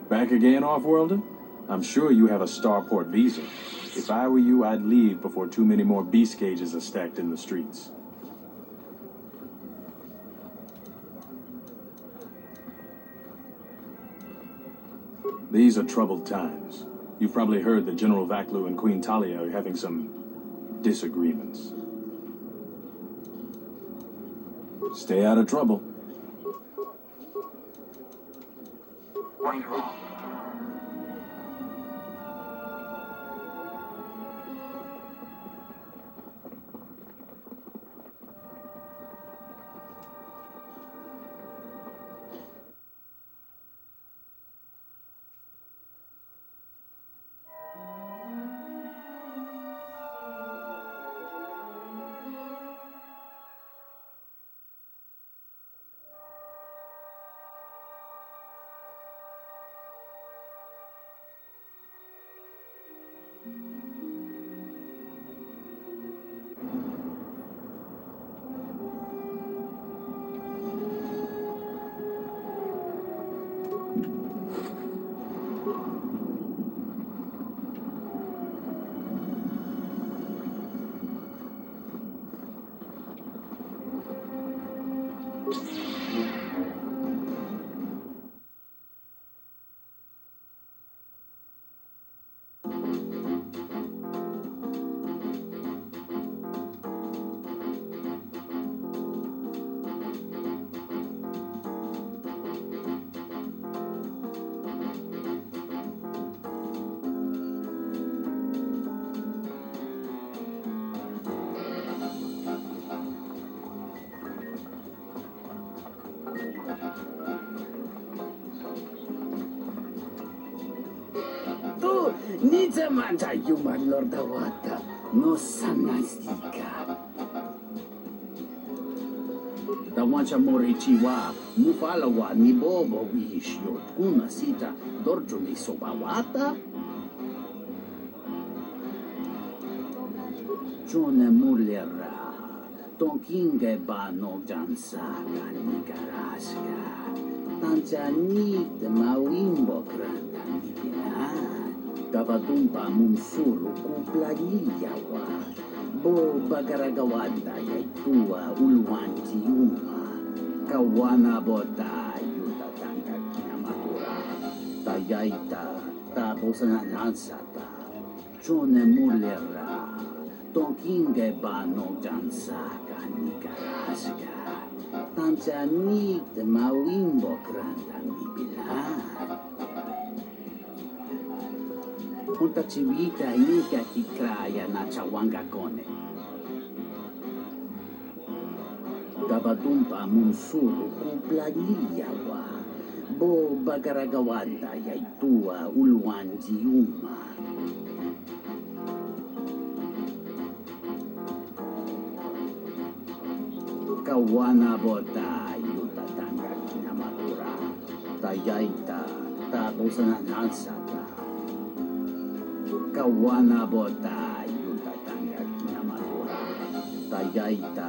Back again, Off-Worlder? I'm sure you have a starport visa. If I were you, I'd leave before too many more beast cages are stacked in the streets. These are troubled times. You've probably heard that General Vaklu and Queen Talia are having some disagreements. Stay out of trouble. Nidzamanta human lordawata no sanastika. Tawacha morichiwa mufalawa ni bobo wishyo kuna sita dorjo ni sobawata. Jone mulera tonkinge ba no jansaka ni garaska. Tanzanit mawimbo granda ni pina. Kapatumpa mumsuru kuplayiyawa bo bagaragawanda yaitua ulwanti yuma kawana bota yuta tanga kinamatura tayaita tabosananansata chone mulera tonkinge bano jansaka nikaraska tanzanit mawimbo granda mipila Punta civita inka kikraya na chawanga kone. Gabatumpa munsuru kuplayiyawa bo bagaragawanda yaitua ulwanji yuma. Kawana bota yuta tanga kinamatura tayaita tabosananansata. Kawana bota yuta tanga kinamatura tayaita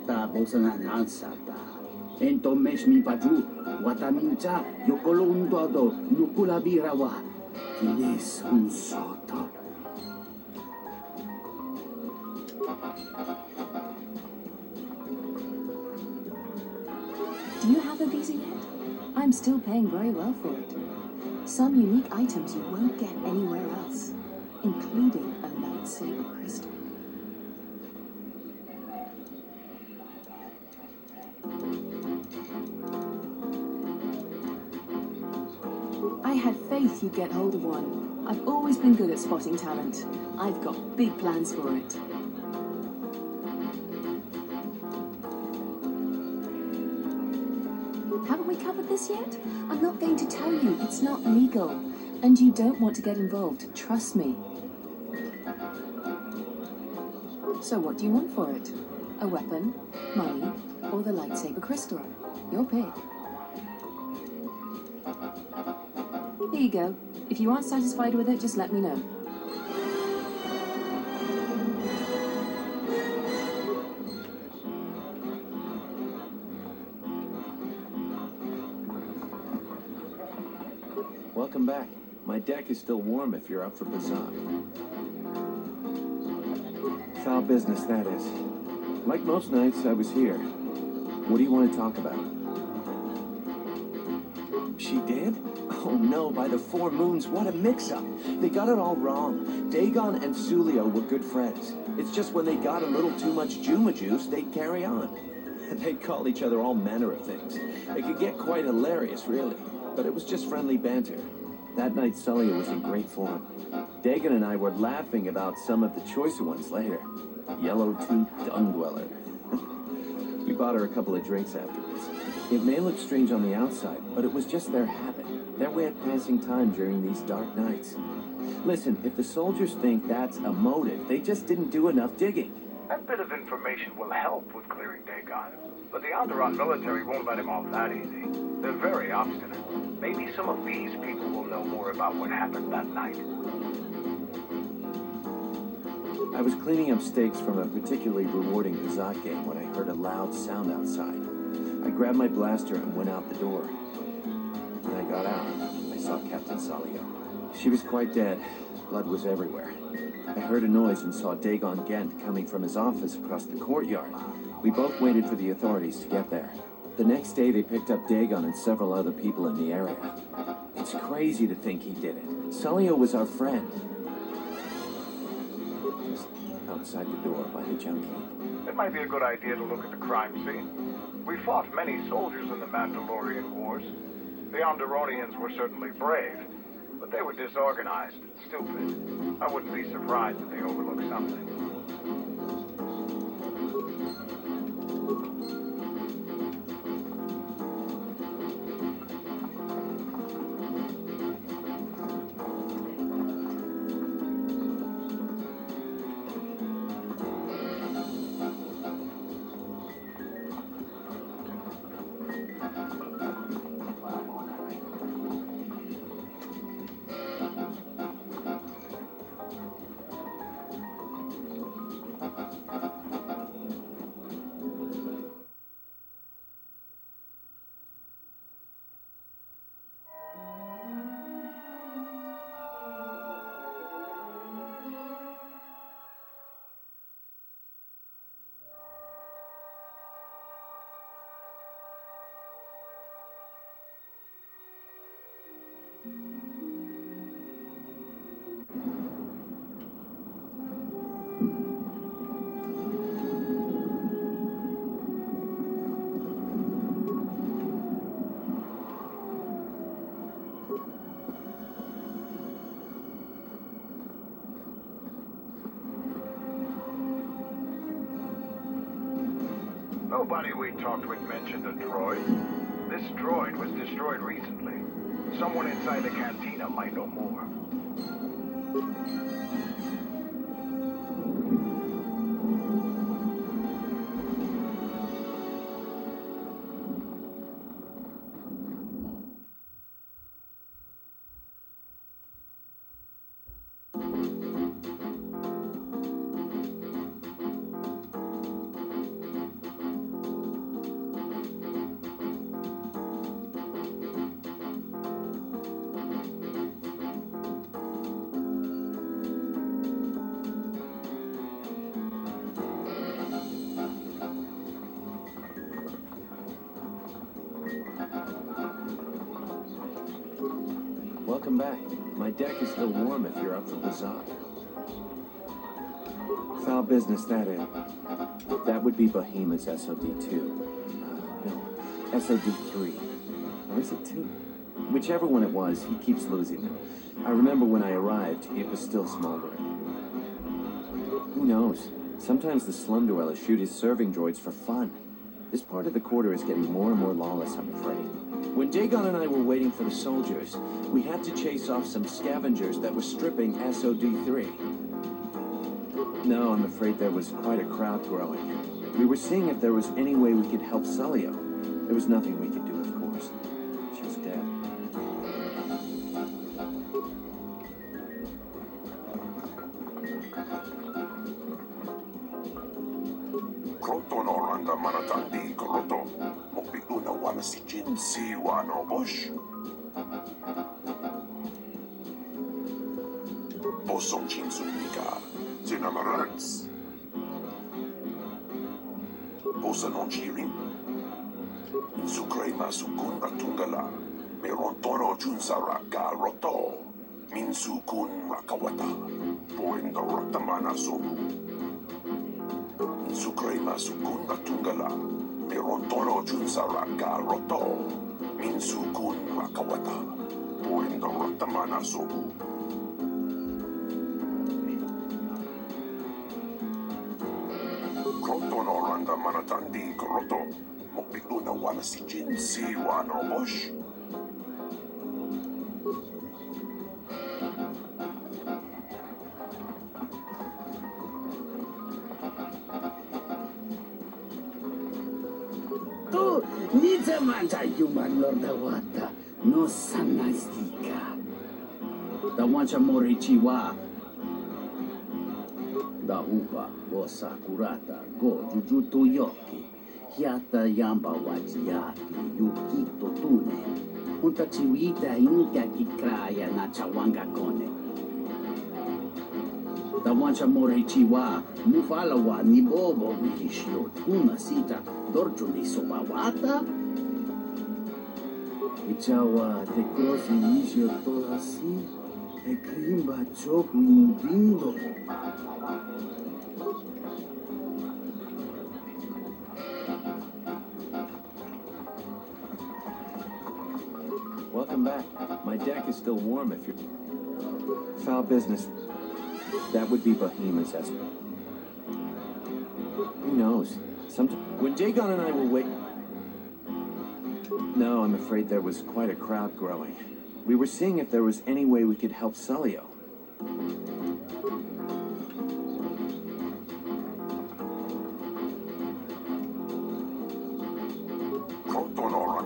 tabosananansata. Entonces mi paju watamincha yokolundodo nukulabirawa kinis un soto. Do you have a visa yet? I'm still paying very well for it. Some unique items you won't get anywhere else, including a lightsaber crystal. I had faith you'd get hold of one. I've always been good at spotting talent. I've got big plans for it. Haven't we covered this yet? I'm not going to tell you. It's not legal. And you don't want to get involved. Trust me. So what do you want for it? A weapon, money, or the lightsaber crystal? Your pick. Here you go. If you aren't satisfied with it, just let me know. Welcome back. My deck is still warm if you're up for bazaar. Foul business, that is. Like most nights, I was here. What do you want to talk about? She did? Oh no, by the four moons, what a mix-up. They got it all wrong. Dagon and Sulio were good friends. It's just when they got a little too much Juma juice, they'd carry on. They'd call each other all manner of things. It could get quite hilarious, really. But it was just friendly banter. That night, Sulio was in great form. Dagon and I were laughing about some of the choicer ones later. Yellow-toothed dung-dweller. We bought her a couple of drinks afterwards. It may look strange on the outside, but it was just their habit. Their way of passing time during these dark nights. Listen, if the soldiers think that's a motive, they just didn't do enough digging. That bit of information will help with clearing Dagon, but the Onderon military won't let him off that easy. They're very obstinate. Maybe some of these people will know more about what happened that night. I was cleaning up stakes from a particularly rewarding Kazakh game when I heard a loud sound outside. I grabbed my blaster and went out the door. When I got out, I saw Captain Salio. She was quite dead. Blood was everywhere. I heard a noise and saw Dagon Gent coming from his office across the courtyard. We both waited for the authorities to get there. The next day, they picked up Dagon and several other people in the area. It's crazy to think he did it. Salio was our friend. Just outside the door by the junkie. It might be a good idea to look at the crime scene. We fought many soldiers in the Mandalorian Wars. The Onderonians were certainly brave, but they were disorganized and stupid. I wouldn't be surprised if they overlooked something. Nobody we talked with mentioned a droid. This droid was destroyed recently. Someone inside the cantina might know more. Welcome back. My deck is still warm if you're up for bazaar. Foul business, that is. That would be Behemoth's SOD-2. No, SOD-3. Or is it 2? Whichever one it was, he keeps losing them. I remember when I arrived, it was still smoldering. Who knows? Sometimes the slum dwellers shoot his serving droids for fun. This part of the quarter is getting more and more lawless, I'm afraid. When Dagon and I were waiting for the soldiers, we had to chase off some scavengers that were stripping SOD-3. No, I'm afraid there was quite a crowd growing. We were seeing if there was any way we could help Sulio. There was nothing we could do, of course. She was dead. Kotor oranga manatandi koloto. Mopi una wana si jinsi wano bosh. Bosong Chinsunika, Zinamarans. Bosa non chiring. Insukray masukun ratungala. Meron tono junsaraka roto. Minsukun rakawata. Poenda ratamana sobu. Insukray masukun ratungala. Meron tono junsaraka roto. Minsukun rakawata. Poenda ratamana sobu. Kotor oranda manatandi koroto. Mokbiglo na wana si Jinsi wano bosh. Tu, nice mancha human lord wata. No sanastika. Da wancha morichiwa. Da upa, go sakurata, go jujutu yoki. Hiata yamba wajiaki, yukito tune. Unta chiwita inka kikraya na chawanga kone. Da wancha morichiwa, mufalawa ni bobo wikishio tuna sita, dorcho ni sobawata. Ichawa te krosi wisio toda si, e krimba choku indindo. Welcome back. My deck is still warm if you're... Foul business. That would be Behemoth's estimate. Who knows? When Dagon and I were No, I'm afraid there was quite a crowd growing. We were seeing if there was any way we could help Sulio. Kotor oran.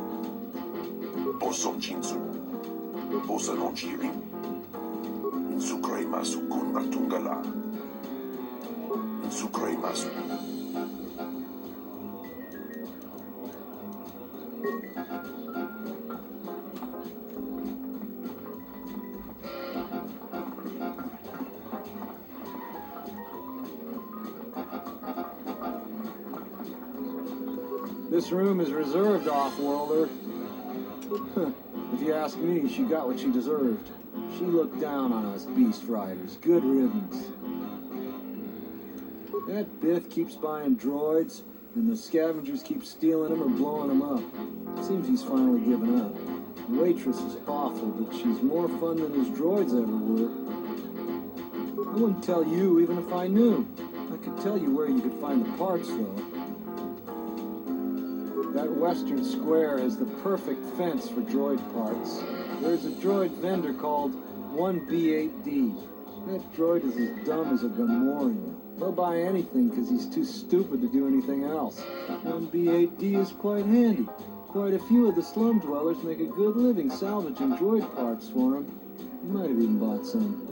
Bosong Chinsu. Bosa non chiring. Insukray masukun ratungala. Insukray masukun. This room is reserved, off-worlder. If you ask me, she got what she deserved. She looked down on us beast riders. Good riddance. That Bith keeps buying droids, and the scavengers keep stealing them or blowing them up. Seems he's finally given up. The waitress is awful, but she's more fun than his droids ever were. I wouldn't tell you even if I knew. I could tell you where you could find the parts, though. That western square has the perfect fence for droid parts. There's a droid vendor called 1B8D. That droid is as dumb as a Gamorrean. He'll buy anything because he's too stupid to do anything else. 1B8D is quite handy. Quite a few of the slum dwellers make a good living salvaging droid parts for him. He might have even bought some.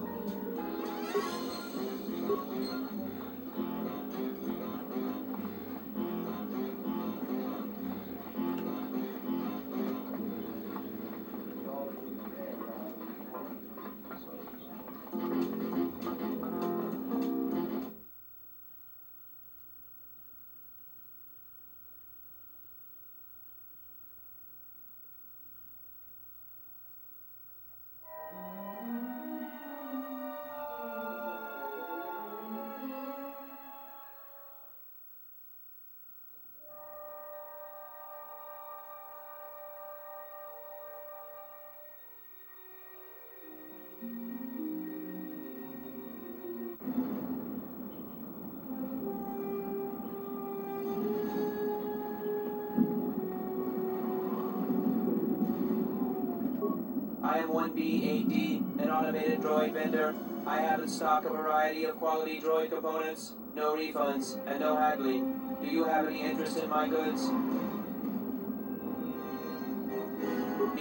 I am 1B8D, an automated droid vendor. I have in stock a variety of quality droid components, no refunds, and no haggling. Do you have any interest in my goods?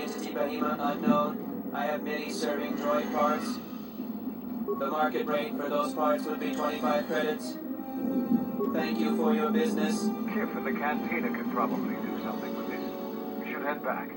Entity Behemoth unknown. I have many serving droid parts. The market rate for those parts would be 25 credits. Thank you for your business. Kif in the cantina could probably do something with this. We should head back.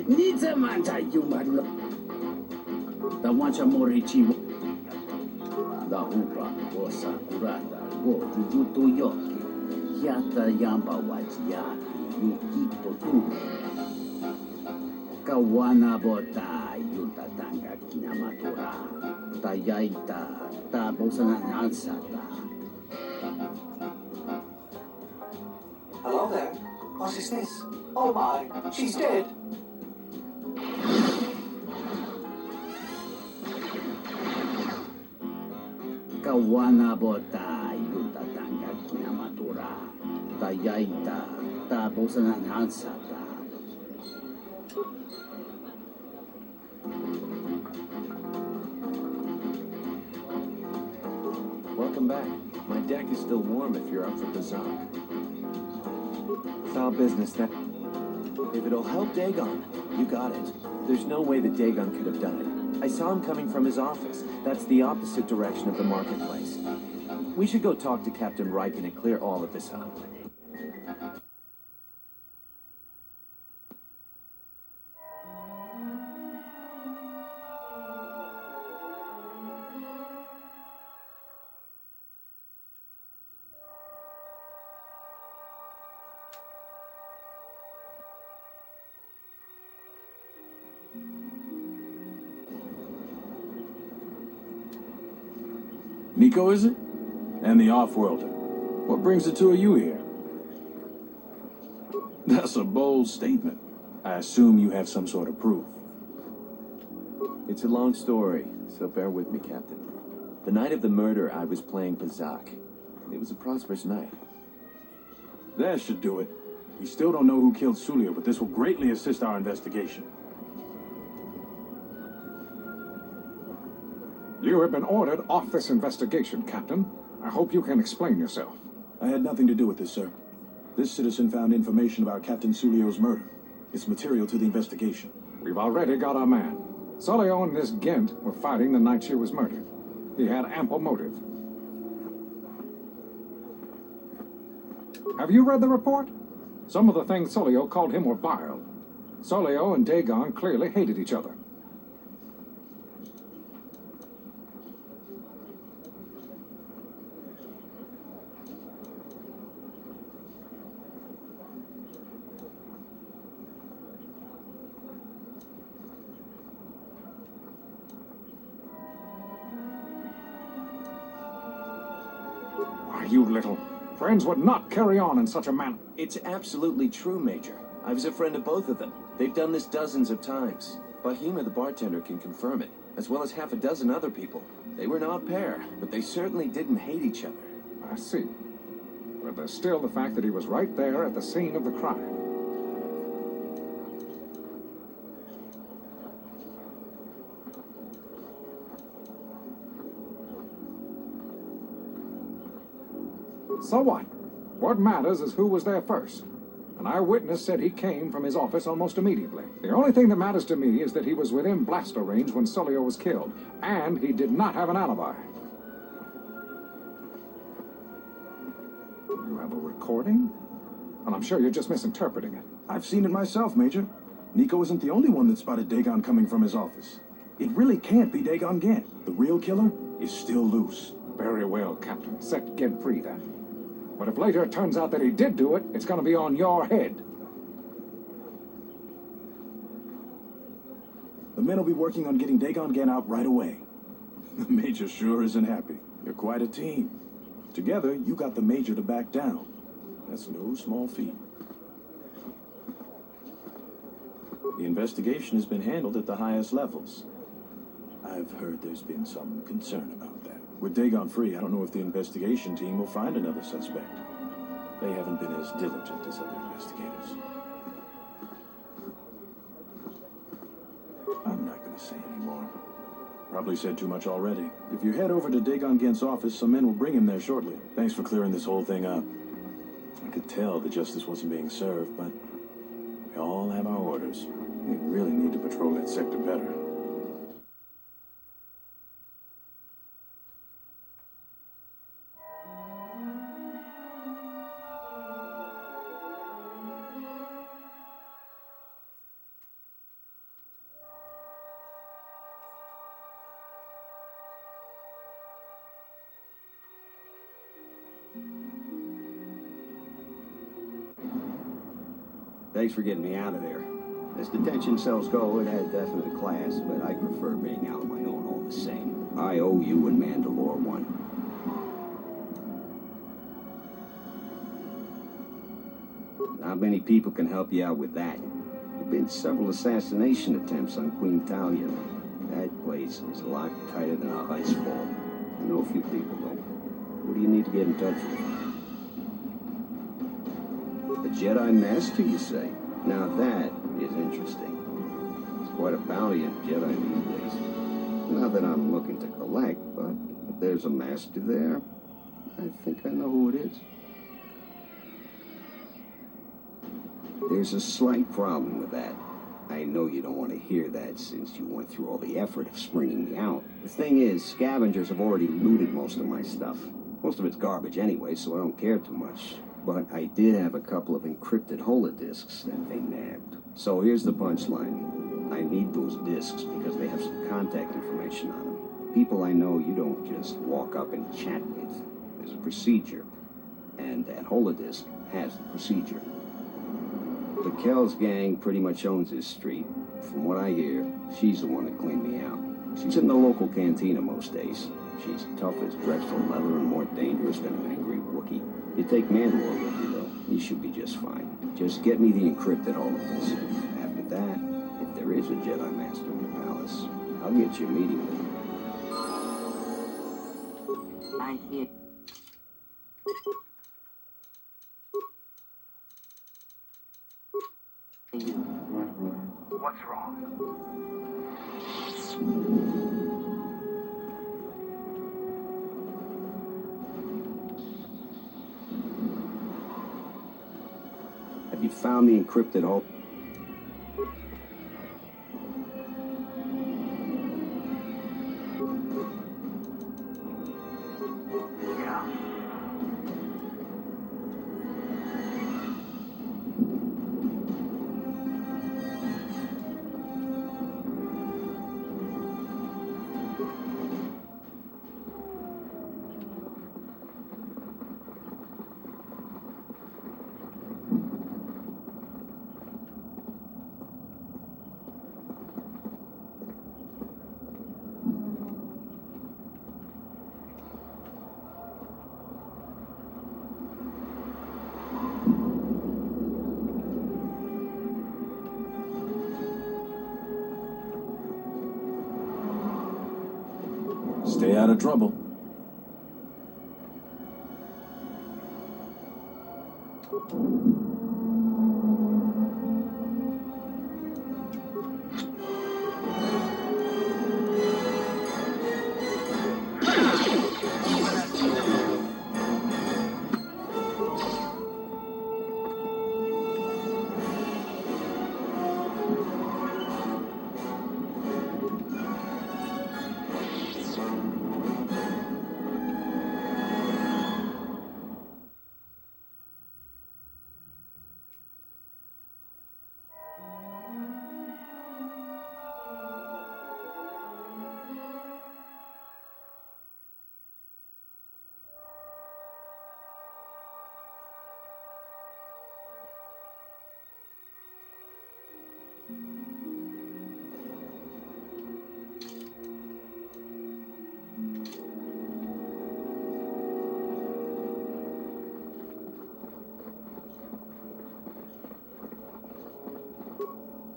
Nita manta yumarlo. Da wancha morichi. Da hupa o sakurata go jujuto yoki. Yata yamba wajiaki yukito tune. Kawana bota yutatanga kinamatura. Tayaita ta bosangan ansata. Hello there. What is this? Oh my, she's dead. Kawana bota yutatanga kinamatura. Tayaita ta bosangan ansata. Welcome back. My deck is still warm if you're up for Bazak. It's all business then. If it'll help Dagon, you got it. There's no way that Dagon could have done it. I saw him coming from his office. That's the opposite direction of the marketplace. We should go talk to Captain Riken and clear all of this up. Nico, is it? And the off-worlder. What brings the two of you here? That's a bold statement. I assume you have some sort of proof. It's a long story, so bear with me, Captain. The night of the murder, I was playing Bazak. It was a prosperous night. That should do it. We still don't know who killed Sulio, but this will greatly assist our investigation. You have been ordered off this investigation, Captain. I hope you can explain yourself. I had nothing to do with this, sir. This citizen found information about Captain Sulio's murder. It's material to the investigation. We've already got our man. Sulio and this Gent were fighting the night she was murdered. He had ample motive. Have you read the report? Some of the things Sulio called him were vile. Sulio and Dagon clearly hated each other. You little... Friends would not carry on in such a manner. It's absolutely true, Major. I was a friend of both of them. They've done this dozens of times. Bahima, the bartender, can confirm it, as well as half a dozen other people. They were an odd pair, but they certainly didn't hate each other. I see. But there's still the fact that he was right there at the scene of the crime. So what? What matters is who was there first. An eyewitness said he came from his office almost immediately. The only thing that matters to me is that he was within blaster range when Sulio was killed, and he did not have an alibi. You have a recording? Well, I'm sure you're just misinterpreting it. I've seen it myself, Major. Nico isn't the only one that spotted Dagon coming from his office. It really can't be Dagon Gent. The real killer is still loose. Very well, Captain. Set Gent free, then. But if later it turns out that he did do it, it's going to be on your head. The men will be working on getting Dagon Gent out right away. The Major sure isn't happy. You're quite a team. Together, you got the Major to back down. That's no small feat. The investigation has been handled at the highest levels. I've heard there's been some concern about that. With Dagon free, I don't know if the investigation team will find another suspect. They haven't been as diligent as other investigators. I'm not going to say any more. Probably said too much already. If you head over to Dagon Gent's office, some men will bring him there shortly. Thanks for clearing this whole thing up. I could tell that justice wasn't being served, but we all have our orders. We really need to patrol that sector better. Thanks for getting me out of there. As detention cells go, it had definite class, but I prefer being out on my own all the same. I owe you and Mandalore one. Not many people can help you out with that. There have been several assassination attempts on Queen Talia. That place is a lot tighter than a ice ball. I know a few people, though. What do you need to get in touch with? A Jedi Master, you say? Now that is interesting. It's quite a bounty in Jedi these days. Not that I'm looking to collect, but if there's a master there, I think I know who it is. There's a slight problem with that. I know you don't want to hear that since you went through all the effort of springing me out. The thing is, scavengers have already looted most of my stuff. Most of it's garbage anyway, so I don't care too much. But I did have a couple of encrypted holodisks that they nabbed. So here's the punchline. I need those disks because they have some contact information on them. People I know you don't just walk up and chat with. There's a procedure. And that holodisk has the procedure. The Kells gang pretty much owns this street. From what I hear, she's the one that cleaned me out. She's in the local cantina most days. She's tough as dreadful leather and more dangerous than an angry Wookiee. You take Mandalore with you, though. You should be just fine. Just get me the encrypted holodisc. After that, if there is a Jedi Master in the palace, I'll get you a meeting with him. I hear. What's wrong? Have you found the encrypted hole? Yeah. Stay out of trouble.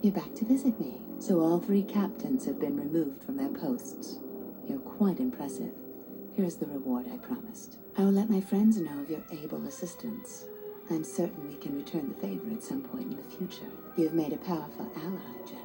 You're back to visit me. So all 3 captains have been removed from their posts. You're quite impressive. Here's the reward I promised. I will let my friends know of your able assistance. I'm certain we can return the favor at some point in the future. You've made a powerful ally, Jedi.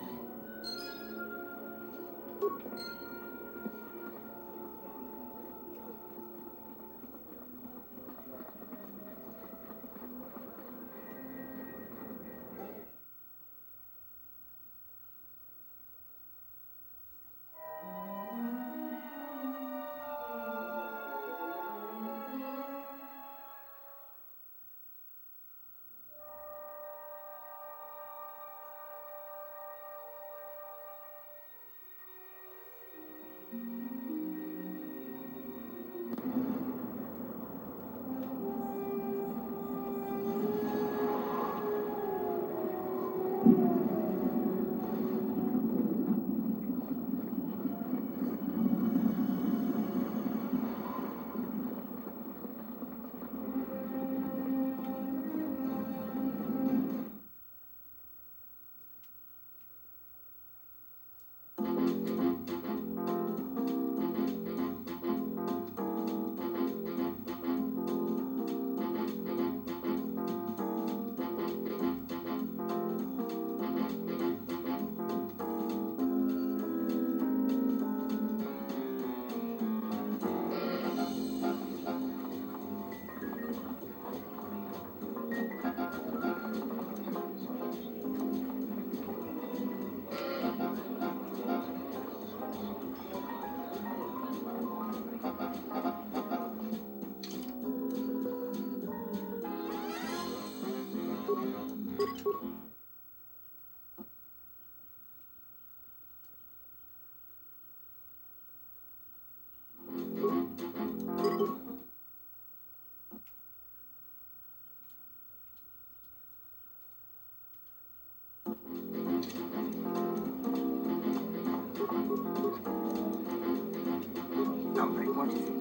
Something, what is it?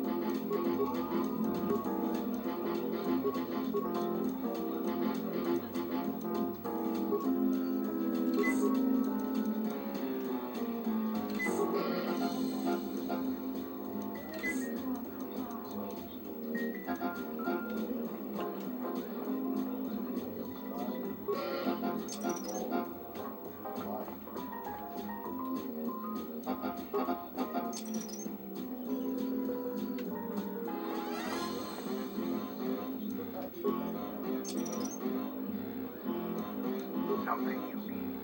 Something you need.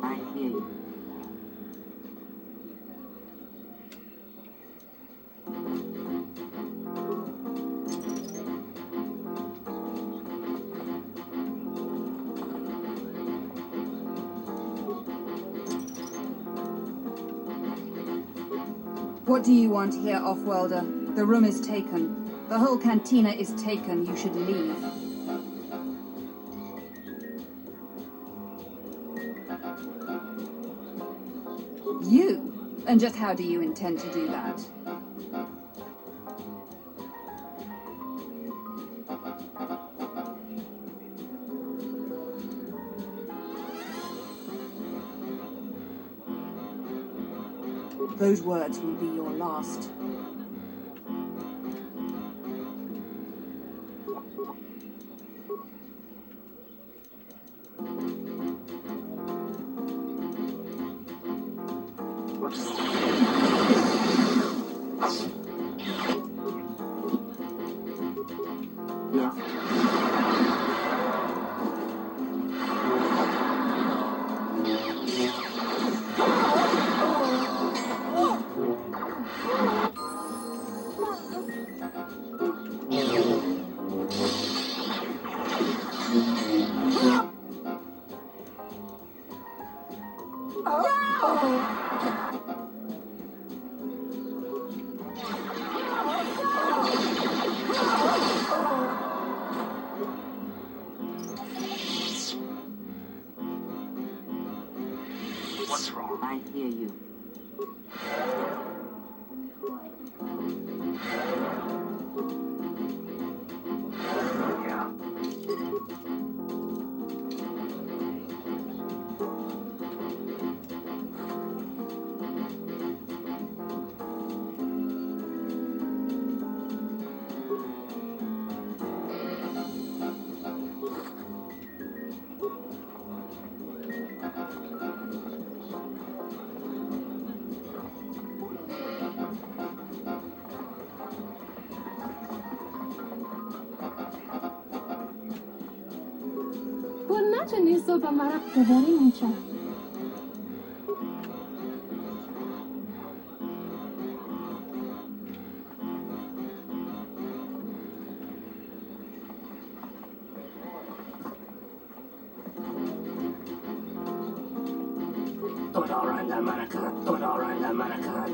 I hear you. What do you want here, Offworlder? The room is taken. The whole cantina is taken. You should leave. You? And just how do you intend to do that? Those words will be your last. What's wrong? I hear you. Yeah. Buonanotte nisso pamara very mucha. Onderon dan manakan, Onderon dan manakan.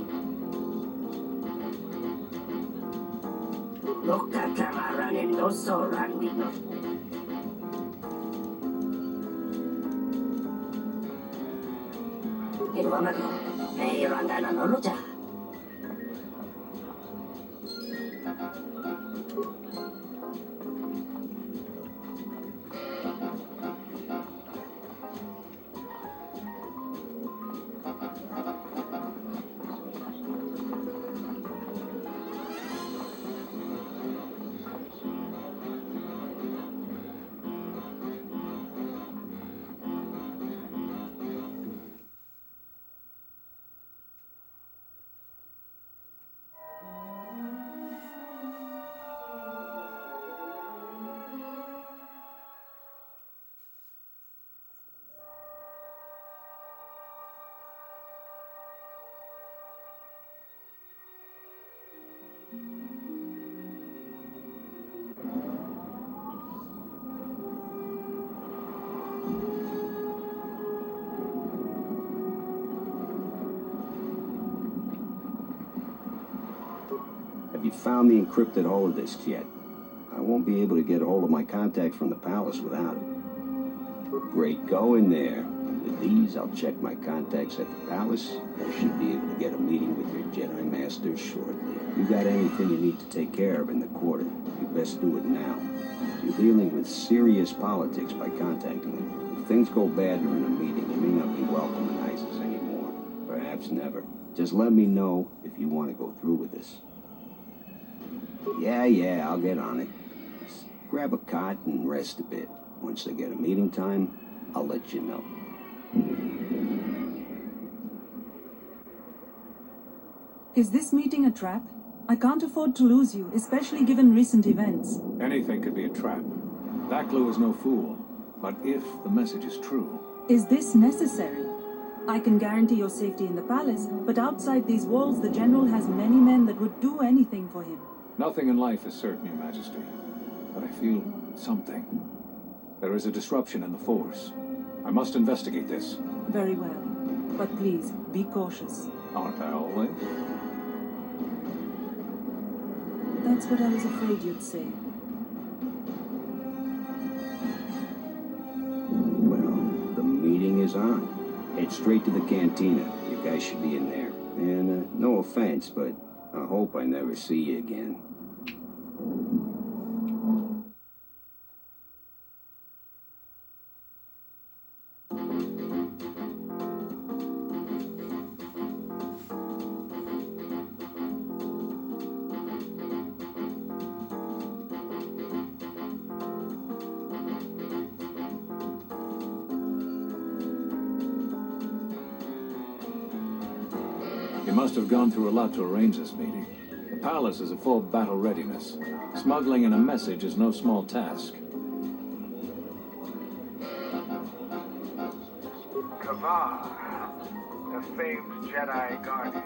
Loka kamaranin dosoran wino. Iwamago, mayroon na nanuruja. Have you found the encrypted holodisks yet? I won't be able to get a hold of my contact from the palace without it. Great going there. With these, I'll check my contacts at the palace. I should be able to get a meeting with your Jedi Master shortly. You got anything you need to take care of in the quarter, you best do it now. You're dealing with serious politics by contacting them. If things go bad during a meeting, you may not be welcome in ISIS anymore. Perhaps never. Just let me know if you want to go through with this. Yeah, I'll get on it. Just grab a cot and rest a bit. Once I get a meeting time, I'll let you know. Is this meeting a trap? I can't afford to lose you, especially given recent events. Anything could be a trap. That clue is no fool. But if the message is true... Is this necessary? I can guarantee your safety in the palace, but outside these walls the General has many men that would do anything for him. Nothing in life is certain, Your Majesty. But I feel something. There is a disruption in the Force. I must investigate this. Very well. But please, be cautious. Aren't I always? That's what I was afraid you'd say. Well, the meeting is on. Head straight to the cantina. You guys should be in there. And, no offense, but I hope I never see you again. You must have gone through a lot to arrange this meeting. The palace is at full battle readiness. Smuggling in a message is no small task. Kavar, the famed Jedi Guardian.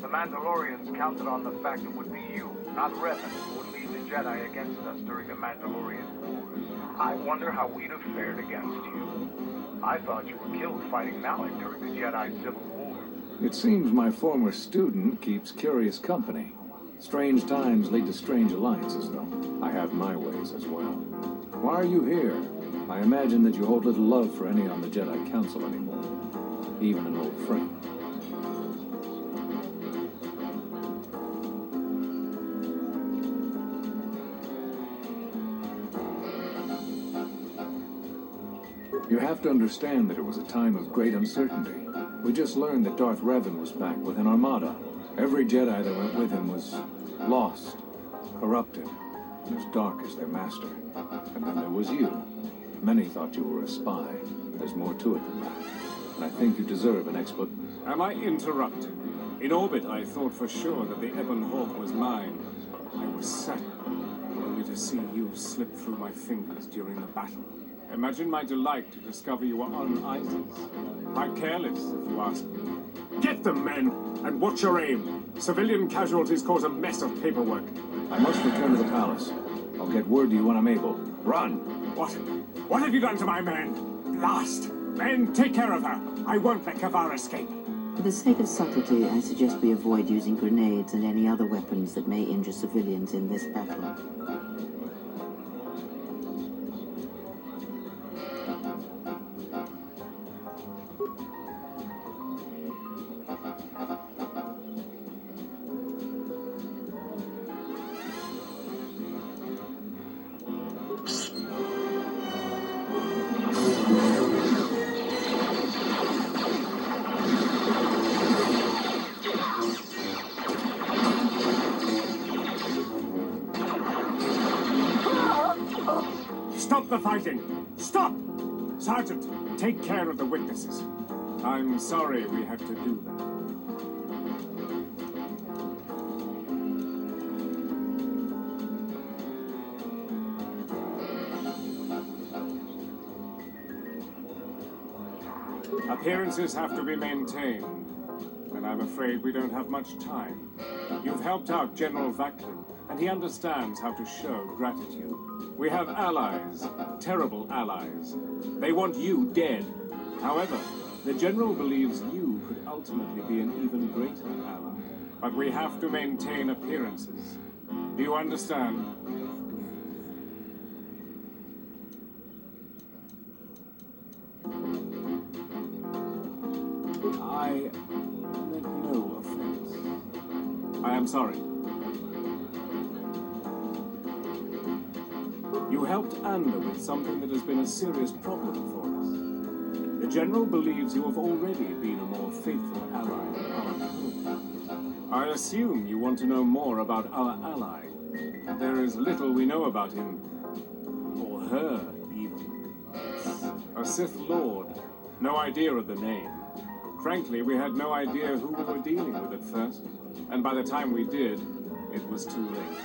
The Mandalorians counted on the fact it would be you, not Revan, who would lead the Jedi against us during the Mandalorian Wars. I wonder how we'd have fared against you. I thought you were killed fighting Malik during the Jedi Civil War. It seems my former student keeps curious company. Strange times lead to strange alliances, though. I have my ways as well. Why are you here? I imagine that you hold little love for any on the Jedi Council anymore. Even an old friend. You have to understand that it was a time of great uncertainty. We just learned that Darth Revan was back with an armada. Every Jedi that went with him was lost, corrupted, and as dark as their master. And then there was you. Many thought you were a spy. There's more to it than that. And I think you deserve an explanation. Am I interrupted? In orbit, I thought for sure that the Ebon Hawk was mine. I was saddened, only to see you slip through my fingers during the battle. Imagine my delight to discover you were on ISIS. Quite careless, if you ask me. Get them, men, and watch your aim. Civilian casualties cause a mess of paperwork. I must return to the palace. I'll get word to you when I'm able. Run! What have you done to my men? Blast! Men, take care of her. I won't let Kavar escape. For the sake of subtlety, I suggest we avoid using grenades and any other weapons that may injure civilians in this battle. Stop the fighting! Stop! Sergeant, take care of the witnesses. I'm sorry we had to do that. Appearances have to be maintained, and I'm afraid we don't have much time. You've helped out General Vacklin, and he understands how to show gratitude. We have allies, terrible allies. They want you dead. However, the General believes you could ultimately be an even greater ally. but we have to maintain appearances. Do you understand? I meant no offense. I am sorry. You helped Ander with something that has been a serious problem for us. The General believes you have already been a more faithful ally than our. I assume you want to know more about our ally. There is little we know about him, or her, even. A Sith Lord. No idea of the name. Frankly, we had no idea who we were dealing with at first, and by the time we did, it was too late.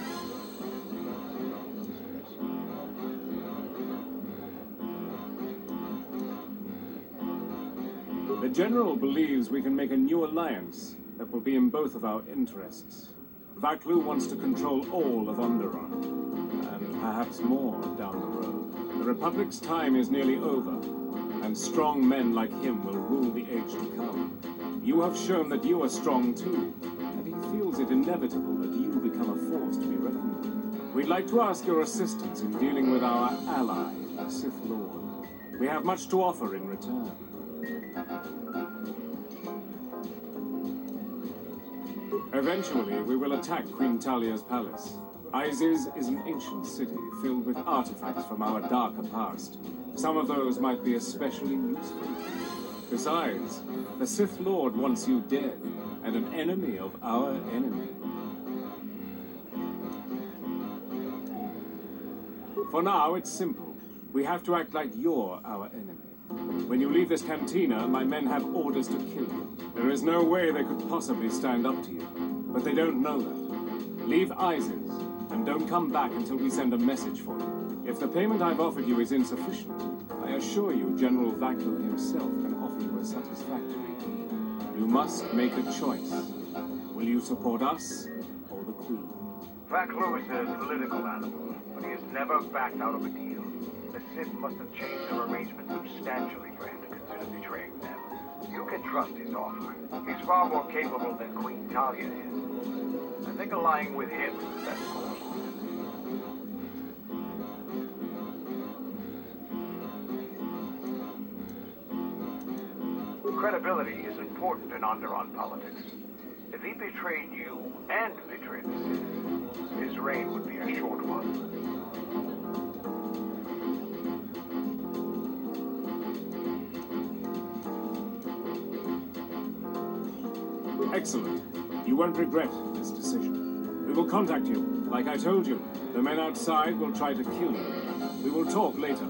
The General believes we can make a new alliance that will be in both of our interests. Vaklu wants to control all of Onderon, and perhaps more down the road. The Republic's time is nearly over, and strong men like him will rule the age to come. You have shown that you are strong too, and he feels it inevitable that you become a force to be reckoned with. We'd like to ask your assistance in dealing with our ally, the Sith Lord. We have much to offer in return. Eventually, we will attack Queen Talia's palace. Isis is an ancient city filled with artifacts from our darker past. Some of those might be especially useful. Besides, the Sith Lord wants you dead, and an enemy of our enemy. For now, it's simple. We have to act like you're our enemy. When you leave this cantina, my men have orders to kill you. There is no way they could possibly stand up to you, but they don't know that. Leave Isis, and don't come back until we send a message for you. If the payment I've offered you is insufficient, I assure you General Vaklu himself can offer you a satisfactory deal. You must make a choice. Will you support us, or the Queen? Vaklu is a political animal, but he has never backed out of a deal. The Sith must have changed their arrangements substantially for him to consider betraying them. You can trust his offer. He's far more capable than Queen Talia is. I think allying with him is the best course. Credibility is important in Onderon politics. If he betrayed you and betrayed the Sith, his reign would be a short one. Excellent. You won't regret this decision. We will contact you. Like I told you, the men outside will try to kill you. We will talk later.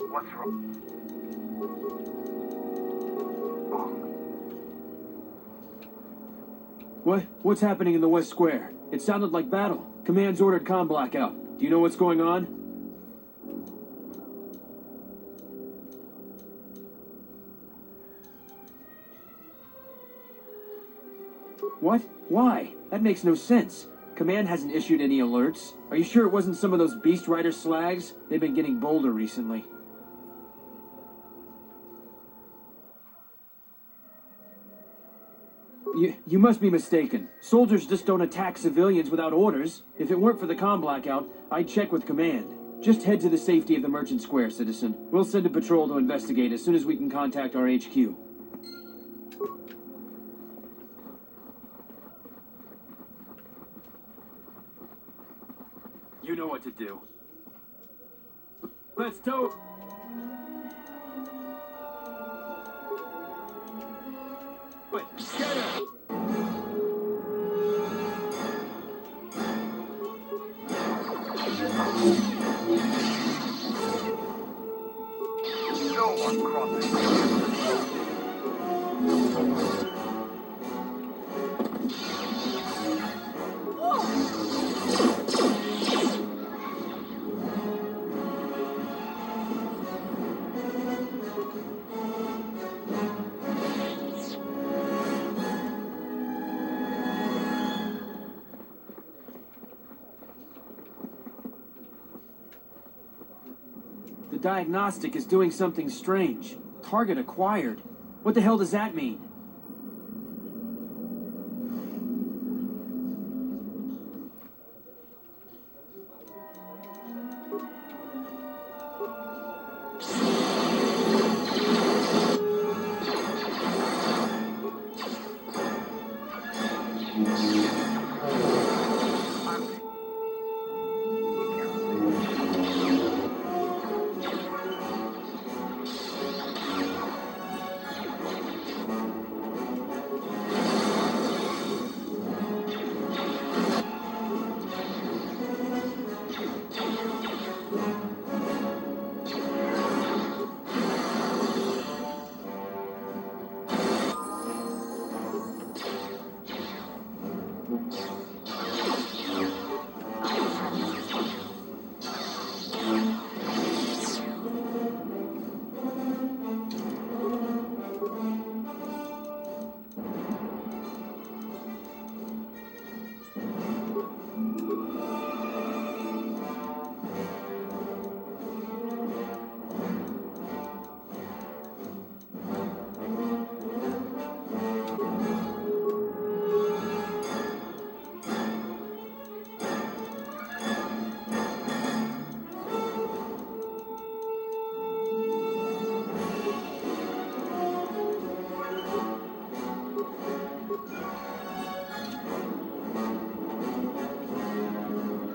What's wrong? What's happening in the West Square? It sounded like battle. Command's ordered comm blackout. Do you know what's going on? What? Why? That makes no sense. Command hasn't issued any alerts. Are you sure it wasn't some of those Beast Rider slags? They've been getting bolder recently. You must be mistaken. Soldiers just don't attack civilians without orders. If it weren't for the comm blackout, I'd check with Command. Just head to the safety of the Merchant Square, citizen. We'll send a patrol to investigate as soon as we can contact our HQ. You know what to do. Let's go! Wait, get him! No one crossing. The diagnostic is doing something strange. Target acquired. What the hell does that mean?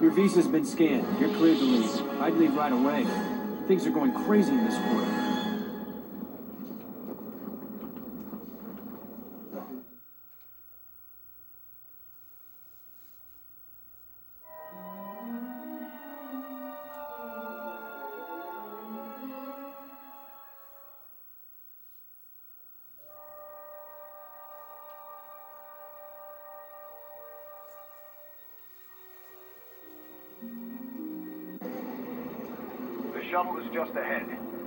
Your visa's been scanned. You're cleared to leave. I'd leave right away. Things are going crazy in this quarter. The shuttle is just ahead.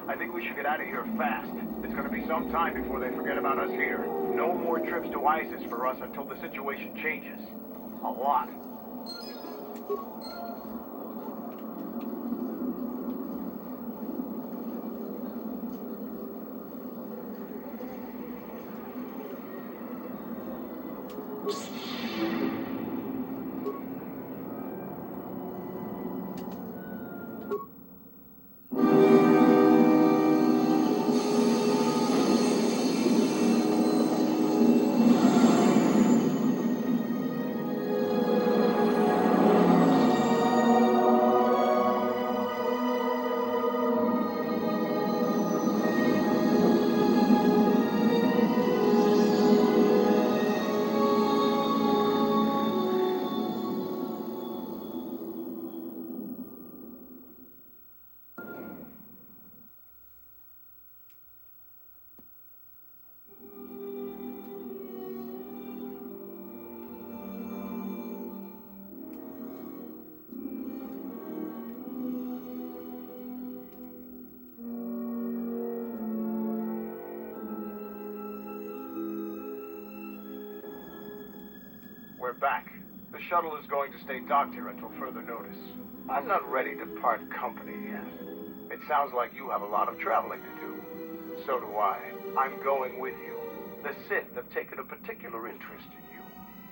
I think we should get out of here fast. It's going to be some time before they forget about us here. No more trips to ISIS for us until the situation changes. A lot. We're back. The shuttle is going to stay docked here until further notice. I'm not ready to part company yet. It sounds like you have a lot of traveling to do. So do I. I'm going with you. The Sith have taken a particular interest in you,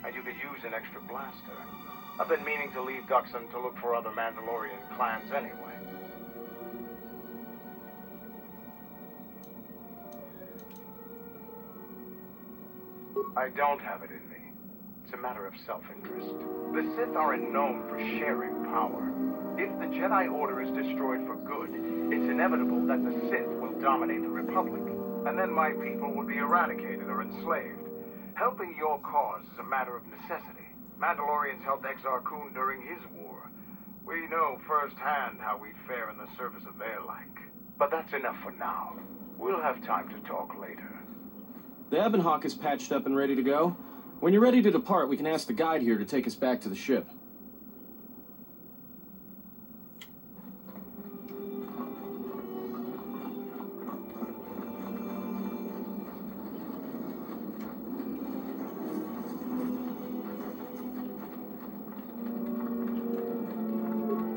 and you could use an extra blaster. I've been meaning to leave Duxon to look for other Mandalorian clans anyway. I don't have it in me. It's a matter of self-interest. The Sith aren't known for sharing power. If the Jedi Order is destroyed for good, it's inevitable that the Sith will dominate the Republic, and then my people will be eradicated or enslaved. Helping your cause is a matter of necessity. Mandalorians helped Exar Kun during his war. We know firsthand how we fare in the service of their like. But that's enough for now. We'll have time to talk later. The Ebon Hawk is patched up and ready to go. When you're ready to depart, we can ask the guide here to take us back to the ship.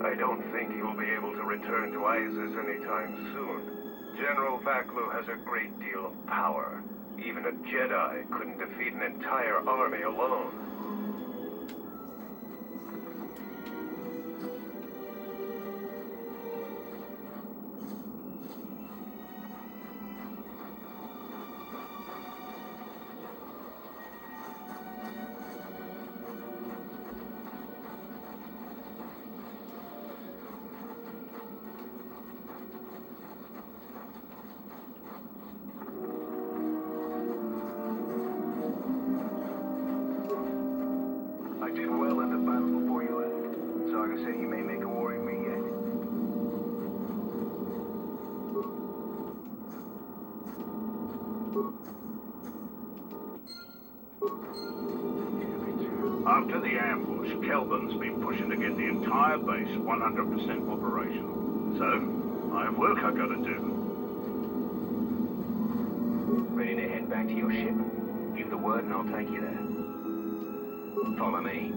I don't think you'll be able to return to ISIS anytime soon. General Vaklu has a great deal of power. Even a Jedi couldn't defeat an entire army alone. After the ambush, Kelvin's been pushing to get the entire base 100% operational. So, I have work I gotta do. Ready to head back to your ship? Give the word and I'll take you there. Follow me.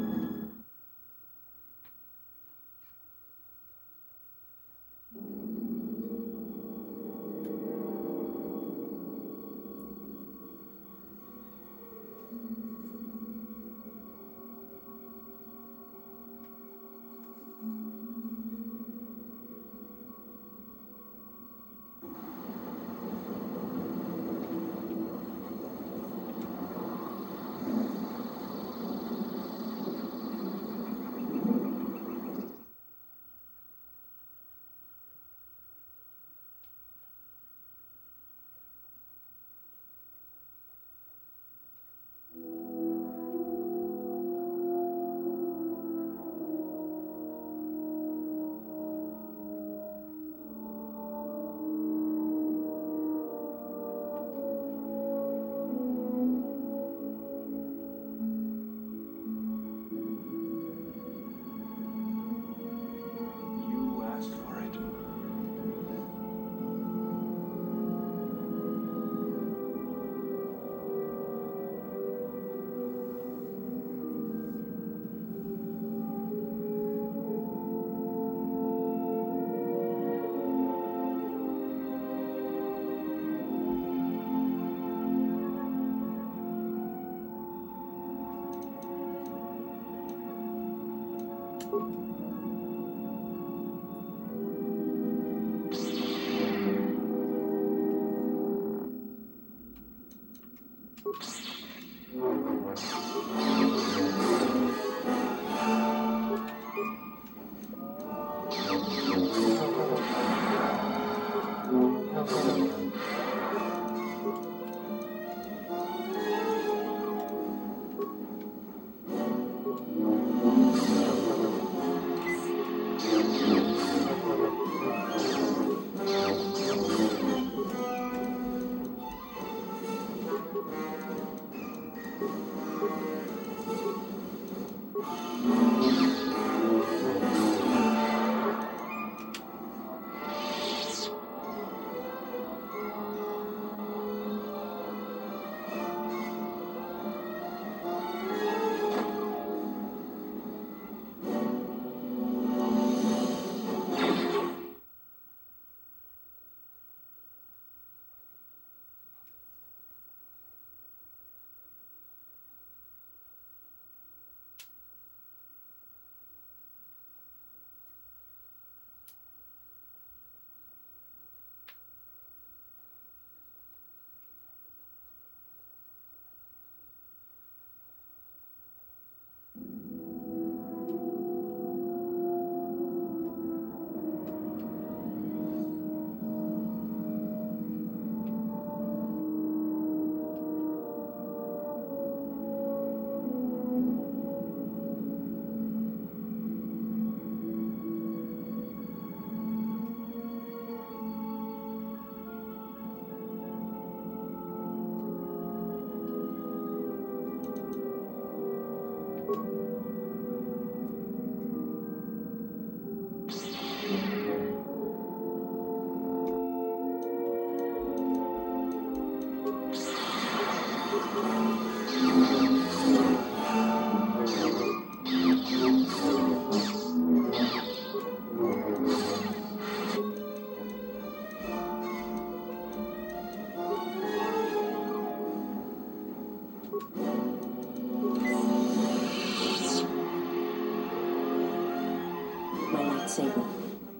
lightsaber.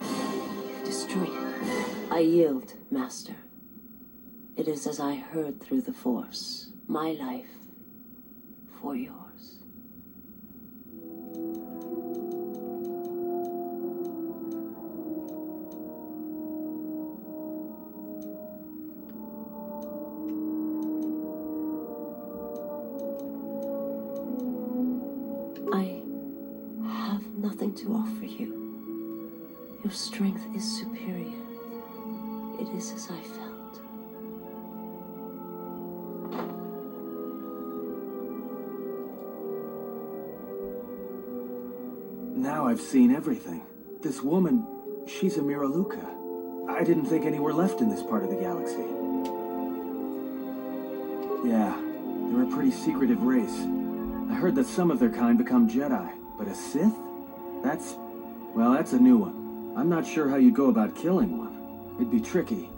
You've destroyed it. I yield, Master. It is as I heard through the Force. My life for yours. I have nothing to offer you. Your strength is superior. It is as I felt. Now I've seen everything. This woman, she's a Miraluka. I didn't think any were left in this part of the galaxy. Yeah, they're a pretty secretive race. I heard that some of their kind become Jedi, but a Sith? That's a new one. I'm not sure how you'd go about killing one. It'd be tricky.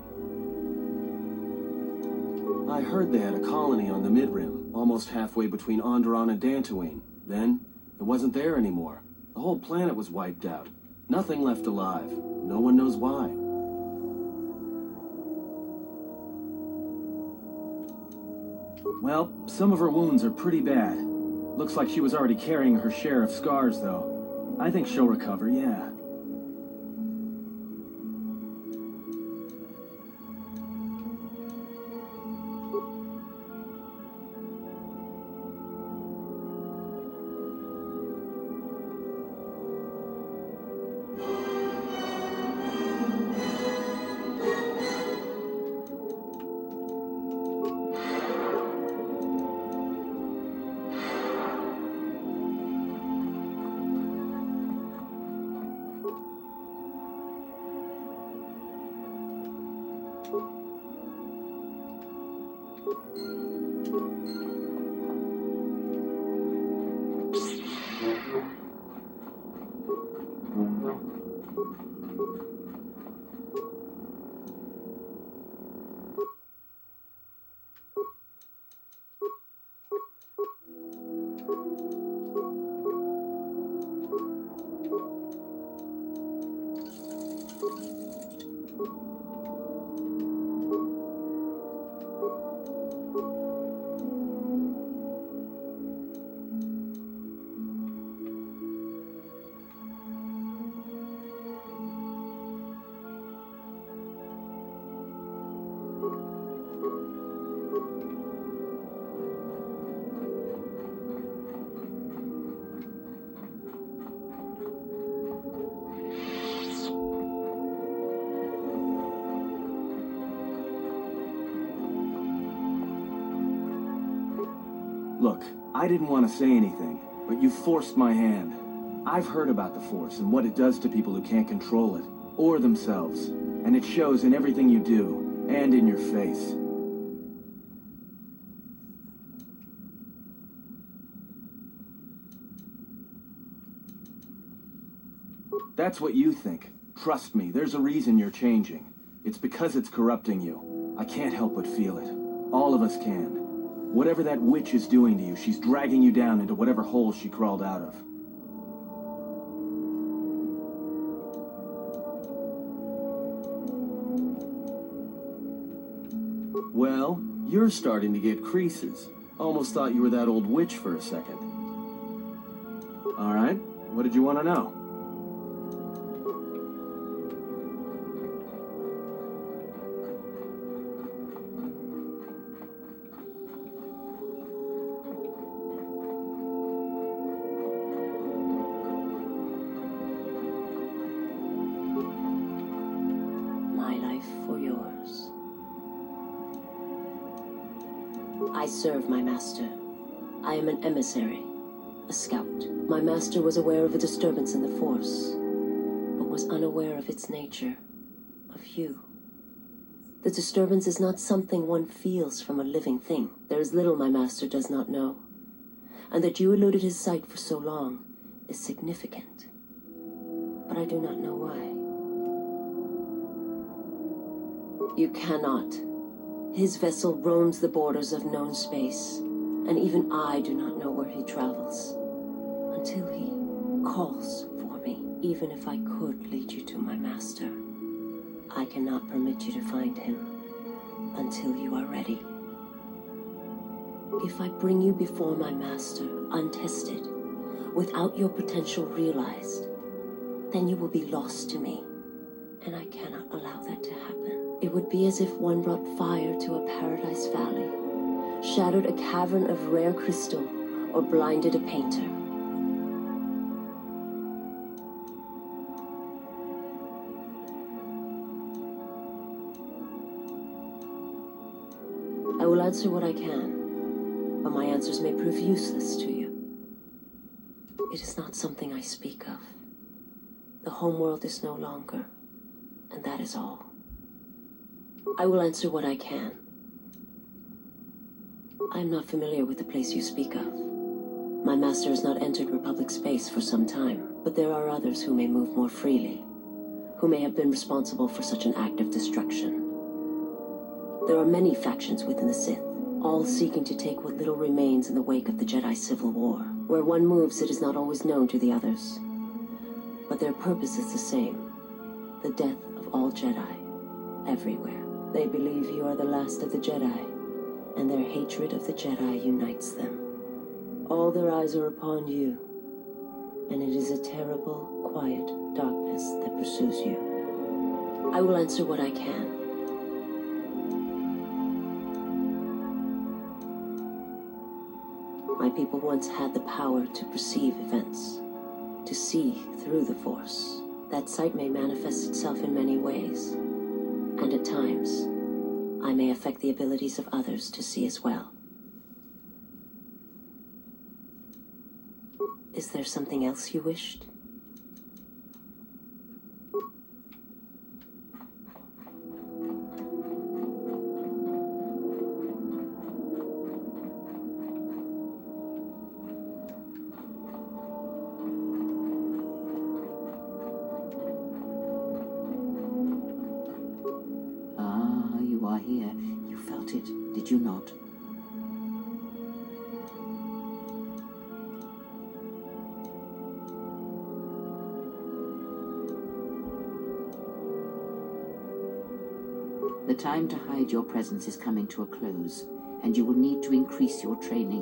I heard they had a colony on the Midrim, almost halfway between Onderon and Dantooine. Then, it wasn't there anymore. The whole planet was wiped out. Nothing left alive. No one knows why. Well, some of her wounds are pretty bad. Looks like she was already carrying her share of scars, though. I think she'll recover, yeah. Look, I didn't want to say anything, but you forced my hand. I've heard about the Force and what it does to people who can't control it, or themselves. And it shows in everything you do, and in your face. That's what you think. Trust me, there's a reason you're changing. It's because it's corrupting you. I can't help but feel it. All of us can. Whatever that witch is doing to you, she's dragging you down into whatever hole she crawled out of. Well, you're starting to get creases. Almost thought you were that old witch for a second. All right, what did you want to know? I serve my master. I am an emissary, a scout. My master was aware of a disturbance in the Force, but was unaware of its nature, of you. The disturbance is not something one feels from a living thing. There is little my master does not know, and that you eluded his sight for so long is significant. But I do not know why. You cannot. His vessel roams the borders of known space, and even I do not know where he travels, until he calls for me. Even if I could lead you to my master, I cannot permit you to find him until you are ready. If I bring you before my master, untested, without your potential realized, then you will be lost to me, and I cannot allow that to happen. It would be as if one brought fire to a paradise valley, shattered a cavern of rare crystal, or blinded a painter. I will answer what I can, but my answers may prove useless to you. It is not something I speak of. The homeworld is no longer, and that is all. I will answer what I can. I am not familiar with the place you speak of. My master has not entered Republic space for some time, but there are others who may move more freely, who may have been responsible for such an act of destruction. There are many factions within the Sith, all seeking to take what little remains in the wake of the Jedi Civil War. Where one moves, it is not always known to the others. But their purpose is the same, the death of all Jedi, everywhere. They believe you are the last of the Jedi, and their hatred of the Jedi unites them. All their eyes are upon you, and it is a terrible, quiet darkness that pursues you. I will answer what I can. My people once had the power to perceive events, to see through the Force. That sight may manifest itself in many ways, and at times, I may affect the abilities of others to see as well. Is there something else you wished? Here. You felt it, did you not? The time to hide your presence is coming to a close, and you will need to increase your training.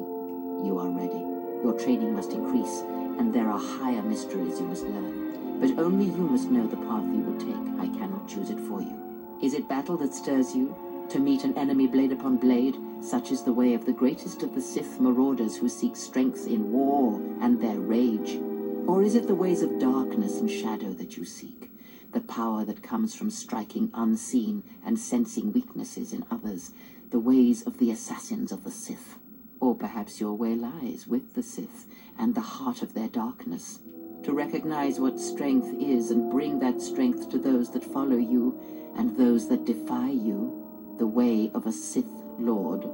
You are ready. Your training must increase, and there are higher mysteries you must learn. But only you must know the path you will take. I cannot choose it for you. Is it battle that stirs you? To meet an enemy blade upon blade? Such is the way of the greatest of the Sith marauders who seek strength in war and their rage. Or is it the ways of darkness and shadow that you seek? The power that comes from striking unseen and sensing weaknesses in others? The ways of the assassins of the Sith? Or perhaps your way lies with the Sith and the heart of their darkness. To recognize what strength is and bring that strength to those that follow you and those that defy you, the way of a Sith Lord.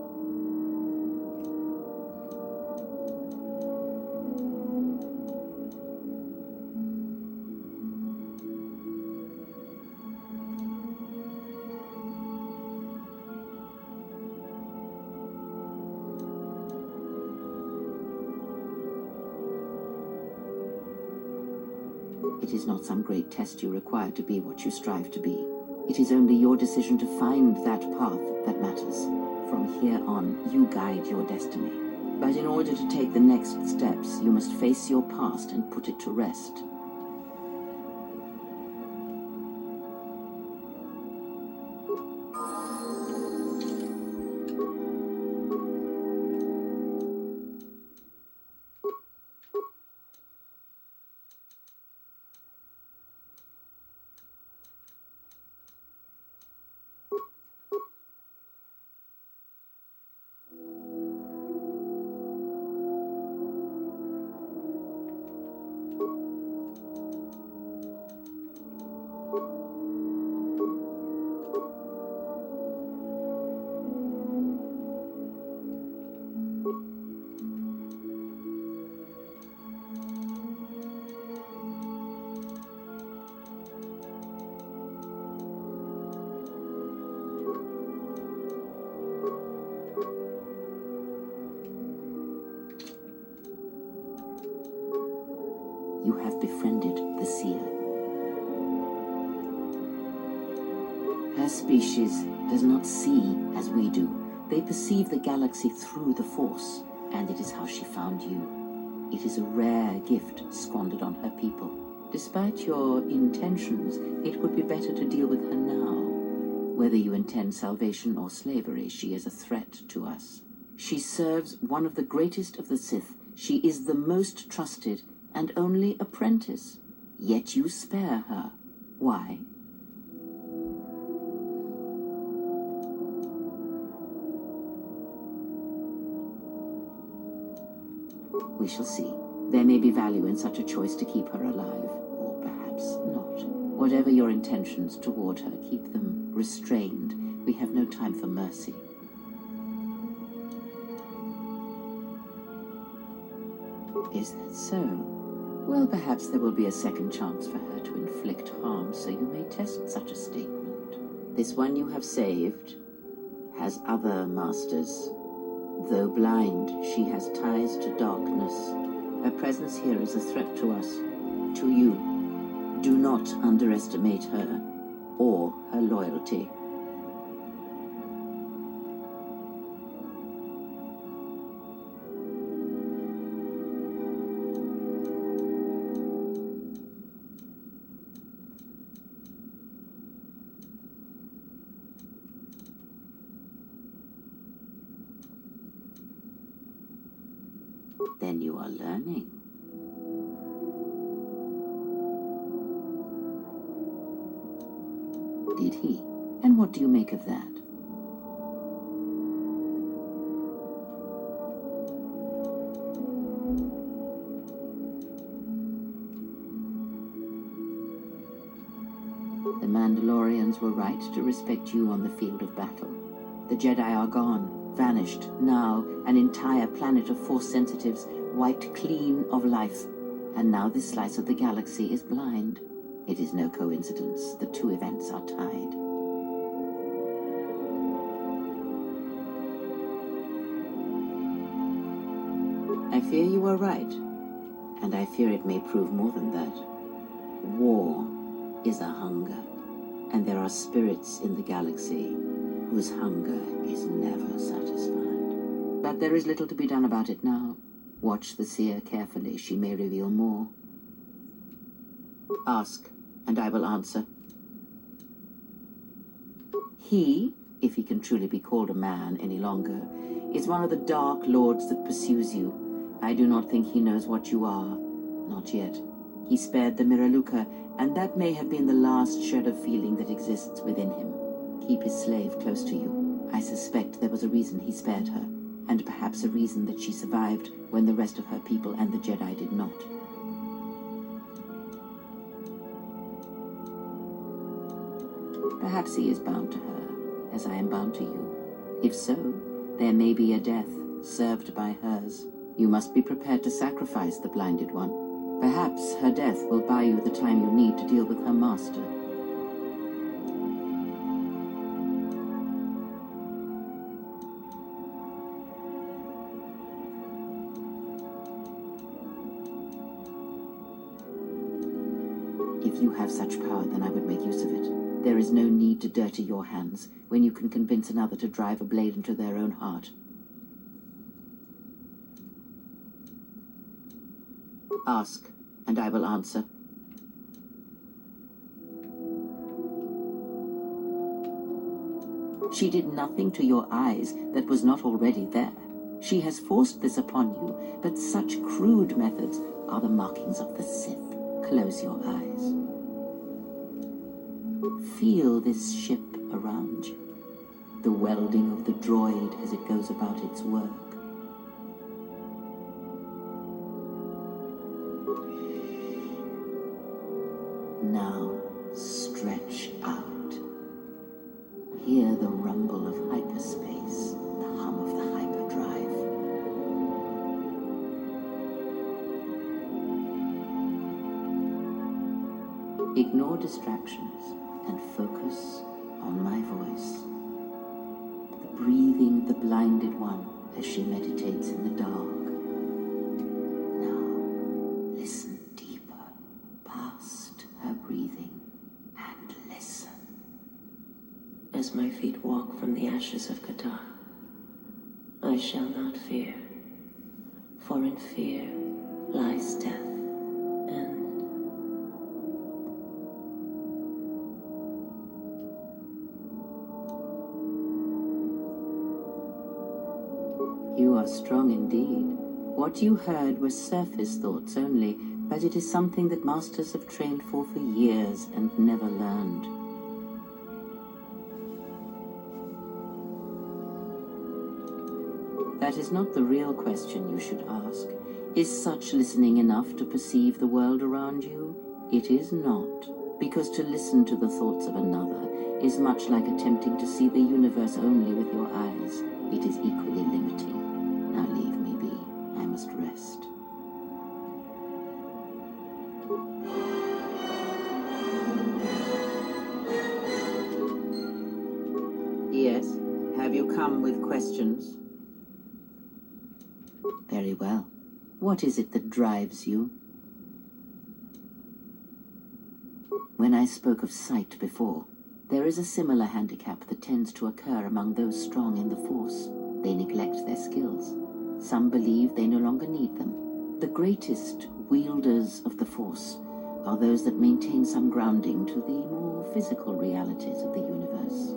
It is not some great test you require to be what you strive to be. It is only your decision to find that path that matters. From here on, you guide your destiny. But in order to take the next steps, you must face your past and put it to rest. You have befriended the seer. Her species does not see as we do. They perceive the galaxy through the Force, and it is how she found you. It is a rare gift squandered on her people. Despite your intentions, it would be better to deal with her now. Whether you intend salvation or slavery, she is a threat to us. She serves one of the greatest of the Sith. She is the most trusted and only apprentice. Yet you spare her. Why? We shall see. There may be value in such a choice to keep her alive, or perhaps not. Whatever your intentions toward her, keep them restrained. We have no time for mercy. Is that so? Well, perhaps there will be a second chance for her to inflict harm, so you may test such a statement. This one you have saved has other masters. Though blind, she has ties to darkness. Her presence here is a threat to us, to you. Do not underestimate her or her loyalty. Then you are learning. Did he? And what do you make of that? The Mandalorians were right to respect you on the field of battle. The Jedi are gone. Vanished. Now, an entire planet of Force sensitives wiped clean of life. And now this slice of the galaxy is blind. It is no coincidence. The two events are tied. I fear you are right. And I fear it may prove more than that. War is a hunger. And there are spirits in the galaxy whose hunger is never satisfied. But there is little to be done about it now. Watch the seer carefully. She may reveal more. Ask, and I will answer. He, if he can truly be called a man any longer, is one of the Dark Lords that pursues you. I do not think he knows what you are. Not yet. He spared the Miraluka, and that may have been the last shred of feeling that exists within him. Keep his slave close to you. I suspect there was a reason he spared her. and perhaps a reason that she survived when the rest of her people and the Jedi did not. Perhaps he is bound to her, as I am bound to you. If so, there may be a death served by hers. You must be prepared to sacrifice the blinded one. Perhaps her death will buy you the time you need to deal with her master. If you have such power, then I would make use of it. There is no need to dirty your hands when you can convince another to drive a blade into their own heart. Ask, and I will answer. She did nothing to your eyes that was not already there. She has forced this upon you, but such crude methods are the markings of the Sith. Close your eyes. Feel this ship around you, the welding of the droid as it goes about its work. Now stretch out. Hear the rumble of hyperspace, the hum of the hyperdrive. Ignore distractions and focus on my voice. The breathing of the blinded one as she meditates in the dark. Now, listen deeper, past her breathing, and listen. As my feet walk from the ashes of Kotor, I shall not fear, for in fear lies death. You are strong indeed. What you heard was surface thoughts only, but it is something that masters have trained for years and never learned. That is not the real question you should ask. Is such listening enough to perceive the world around you? It is not, because to listen to the thoughts of another is much like attempting to see the universe only with your eyes. It is equally limiting. Now leave me be. I must rest. Yes? Have you come with questions? Very well. What is it that drives you? When I spoke of sight before, there is a similar handicap that tends to occur among those strong in the Force. They neglect their skills. Some believe they no longer need them. The greatest wielders of the Force are those that maintain some grounding to the more physical realities of the universe.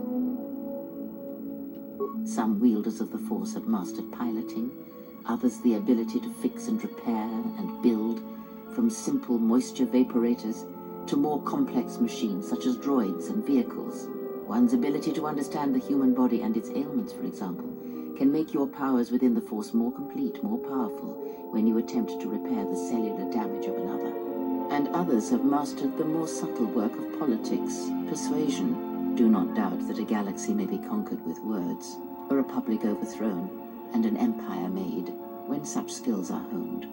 Some wielders of the Force have mastered piloting, others the ability to fix and repair and build, from simple moisture vaporators to more complex machines such as droids and vehicles. One's ability to understand the human body and its ailments, for example, can make your powers within the Force more complete, more powerful, when you attempt to repair the cellular damage of another. And others have mastered the more subtle work of politics, persuasion. Do not doubt that a galaxy may be conquered with words, a republic overthrown, and an empire made. When such skills are honed,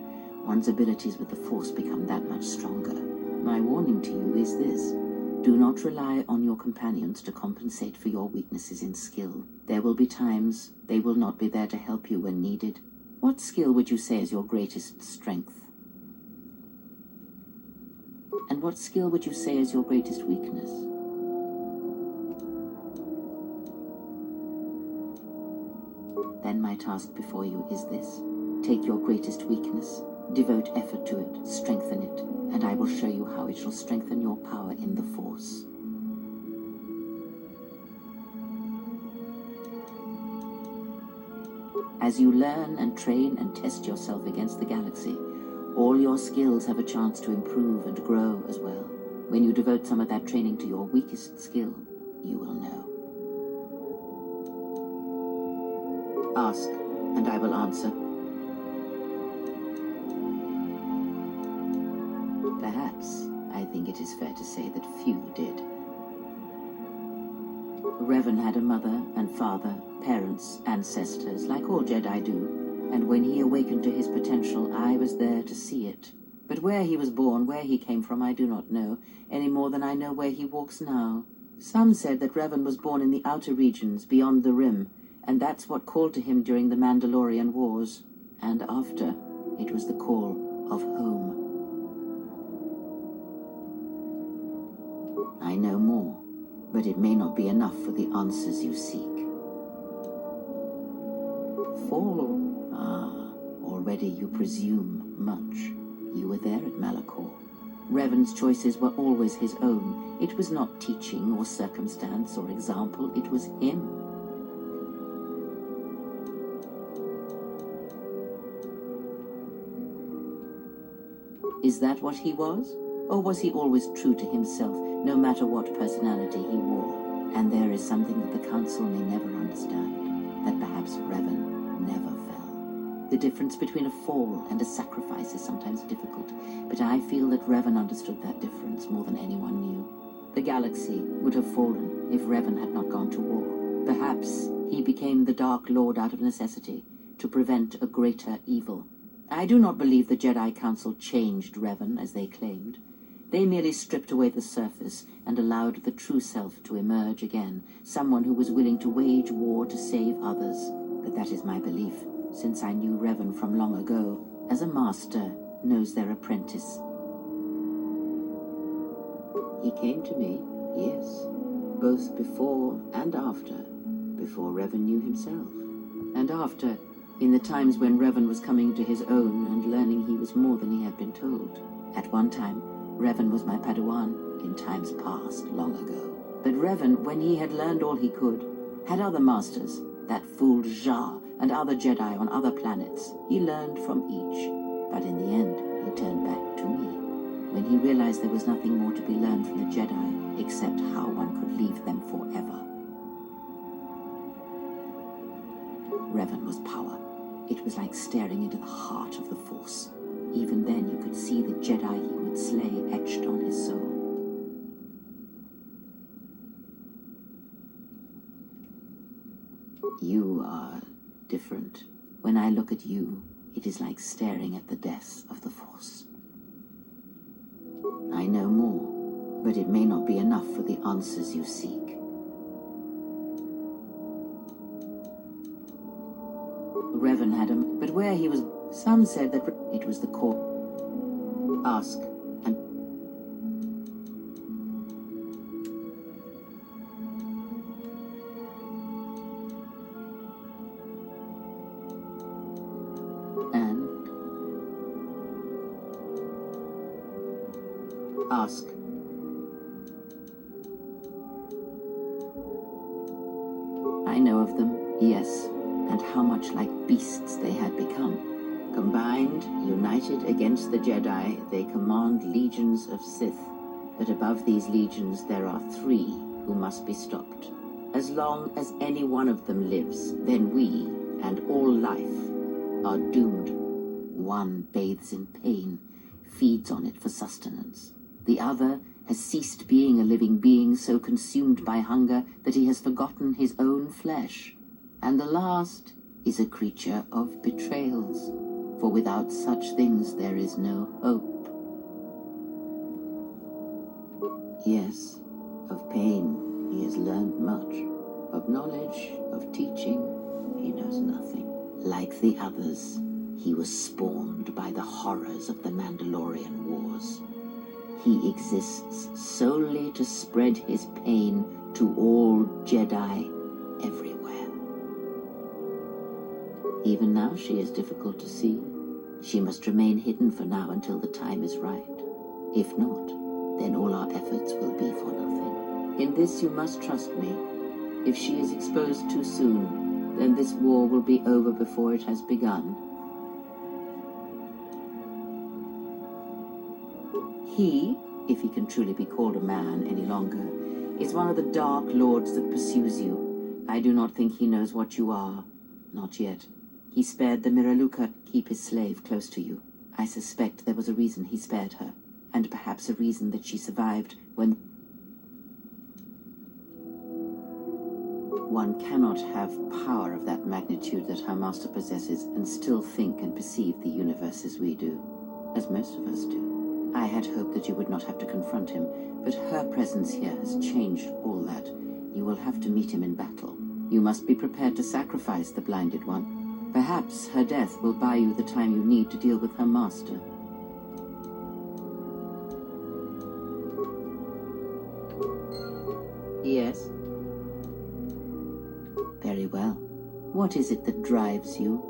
one's abilities with the Force become that much stronger. My warning to you is this. Do not rely on your companions to compensate for your weaknesses in skill. There will be times they will not be there to help you when needed. What skill would you say is your greatest strength? And what skill would you say is your greatest weakness? Then my task before you is this. Take your greatest weakness, devote effort to it, strengthen it, and I will show you how it shall strengthen your power in the Force. As you learn and train and test yourself against the galaxy, all your skills have a chance to improve and grow as well. When you devote some of that training to your weakest skill, you will know. Ask, and I will answer. Perhaps I think it is fair to say that few did. Revan had a mother and father, parents, ancestors, like all Jedi do, and when he awakened to his potential, I was there to see it. But where he was born, where he came from, I do not know, any more than I know where he walks now. Some said that Revan was born in the outer regions, beyond the Rim, and that's what called to him during the Mandalorian Wars. And after, it was the call of home. I know more, but it may not be enough for the answers you seek. Fall? Already you presume much. You were there at Malachor. Revan's choices were always his own. It was not teaching or circumstance or example, it was him. Is that what he was? Or was he always true to himself, no matter what personality he wore? And there is something that the Council may never understand, that perhaps Revan never fell. The difference between a fall and a sacrifice is sometimes difficult, but I feel that Revan understood that difference more than anyone knew. The galaxy would have fallen if Revan had not gone to war. Perhaps he became the Dark Lord out of necessity, to prevent a greater evil. I do not believe the Jedi Council changed Revan, as they claimed. They merely stripped away the surface and allowed the true self to emerge again, someone who was willing to wage war to save others. But that is my belief, since I knew Revan from long ago, as a master knows their apprentice. He came to me, yes, both before and after, before Revan knew himself. And after, in the times when Revan was coming to his own and learning he was more than he had been told. At one time, Revan was my Padawan, in times past, long ago. But Revan, when he had learned all he could, had other masters, that fool Jar, and other Jedi on other planets. He learned from each, but in the end, he turned back to me. When he realized there was nothing more to be learned from the Jedi, except how one could leave them forever. Revan was power. It was like staring into the heart of the Force. Even then, you could see the Jedi he would slay etched on his soul. You are different. When I look at you, it is like staring at the death of the Force. I know more, but it may not be enough for the answers you seek. Revan had him, but where he was, some said that it was the core. Ask, and ask. I know of them, yes, and how much like beasts they had become. Combined, united against the Jedi, they command legions of Sith. But above these legions there are 3 who must be stopped. As long as any one of them lives, then we, and all life, are doomed. One bathes in pain, feeds on it for sustenance. The other has ceased being a living being, so consumed by hunger that he has forgotten his own flesh. And the last is a creature of betrayals, for without such things there is no hope. Yes, of pain he has learned much. Of knowledge, of teaching, he knows nothing. Like the others, he was spawned by the horrors of the Mandalorian Wars. He exists solely to spread his pain to all Jedi everywhere. Even now she is difficult to see. She must remain hidden for now until the time is right. If not, then all our efforts will be for nothing. In this you must trust me. If she is exposed too soon, then this war will be over before it has begun. He, if he can truly be called a man any longer, is one of the Dark Lords that pursues you. I do not think he knows what you are. Not yet. He spared the Miraluka. Keep his slave close to you. I suspect there was a reason he spared her, and perhaps a reason that she survived when... One cannot have power of that magnitude that her master possesses and still think and perceive the universe as we do, as most of us do. I had hoped that you would not have to confront him, but her presence here has changed all that. You will have to meet him in battle. You must be prepared to sacrifice the blinded one. Perhaps her death will buy you the time you need to deal with her master. Yes? Very well. What is it that drives you?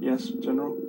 Yes, General?